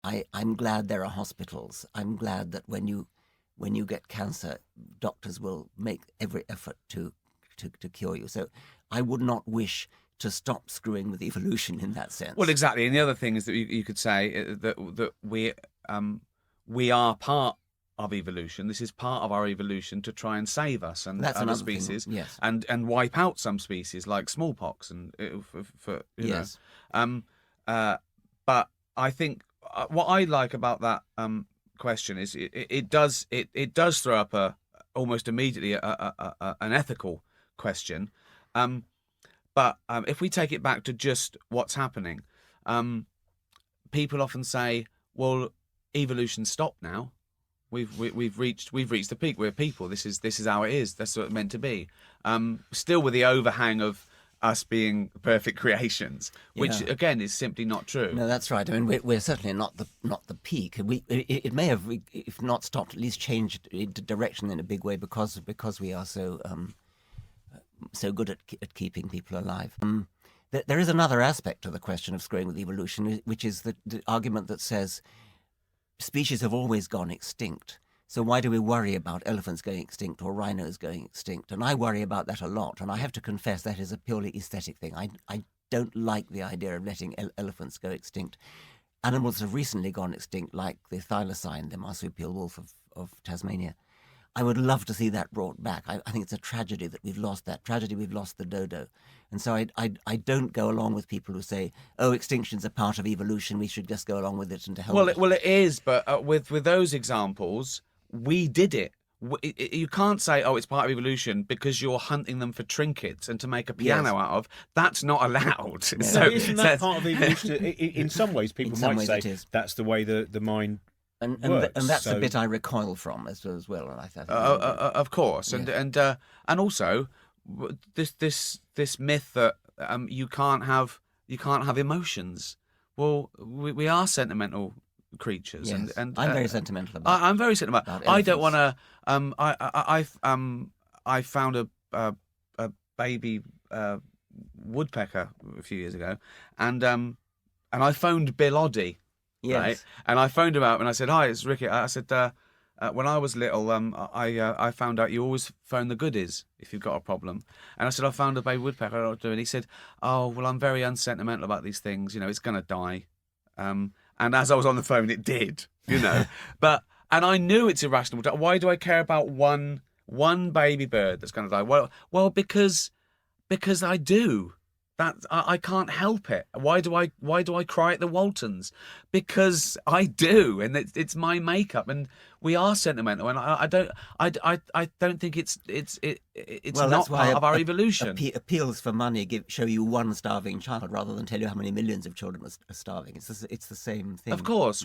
I'm glad there are hospitals. I'm glad that when you get cancer, doctors will make every effort to cure you. So I would not wish to stop screwing with evolution in that sense. Well, exactly. And the other thing is that you could say that we are part of evolution. This is part of our evolution to try and save us and That's other another thing, species, yes. and wipe out some species like smallpox and for you Yes. know. But I think what I like about that question is it does throw up almost immediately an ethical question. But if we take it back to just what's happening, people often say, "Well, evolution stopped now. We've reached the peak. We're people. This is how it is. That's what it's meant to be." Still with the overhang of us being perfect creations, which again is simply not true. No, that's right. I mean, we're certainly not the peak. It may have, if not stopped, at least changed direction in a big way because we are so good at keeping people alive. There is another aspect to the question of screwing with evolution, which is the argument that says species have always gone extinct. So why do we worry about elephants going extinct or rhinos going extinct? And I worry about that a lot. And I have to confess that is a purely aesthetic thing. I don't like the idea of letting elephants go extinct. Animals have recently gone extinct, like the thylacine, the marsupial wolf of Tasmania. I would love to see that brought back. I think it's a tragedy that we've lost that. Tragedy we've lost the dodo. And so I don't go along with people who say, oh, extinction's a part of evolution, we should just go along with it and to help. Well, it is, but with those examples, we did it. You can't say, oh, it's part of evolution because you're hunting them for trinkets and to make a piano out of. That's not allowed. No. So isn't that part of evolution? In some ways, people might say that's the way the mind works. And that's a bit I recoil from as well. And I think of course, yes. and also this myth that you can't have emotions. Well, we are sentimental creatures, yes. and I'm very sentimental about. I'm very sentimental. I don't want to. I found a baby woodpecker a few years ago, and I phoned Bill Oddie. Yes. Right? And I phoned him up and I said, "Hi, it's Ricky." I said, "When I was little, I found out you always phone the goodies if you've got a problem." And I said, "I found a baby woodpecker. I don't know what to do." And he said, "Oh, well, I'm very unsentimental about these things. You know, it's going to die." And as I was on the phone, it did. You know, and I knew it's irrational. Why do I care about one baby bird that's going to die? Well, because I do. That I can't help it. Why do I cry at the Waltons? Because I do, and it's my makeup, and we are sentimental, and I don't think it's not part of our evolution. Appeals for money show you one starving child rather than tell you how many millions of children are starving. It's the same thing. Of course.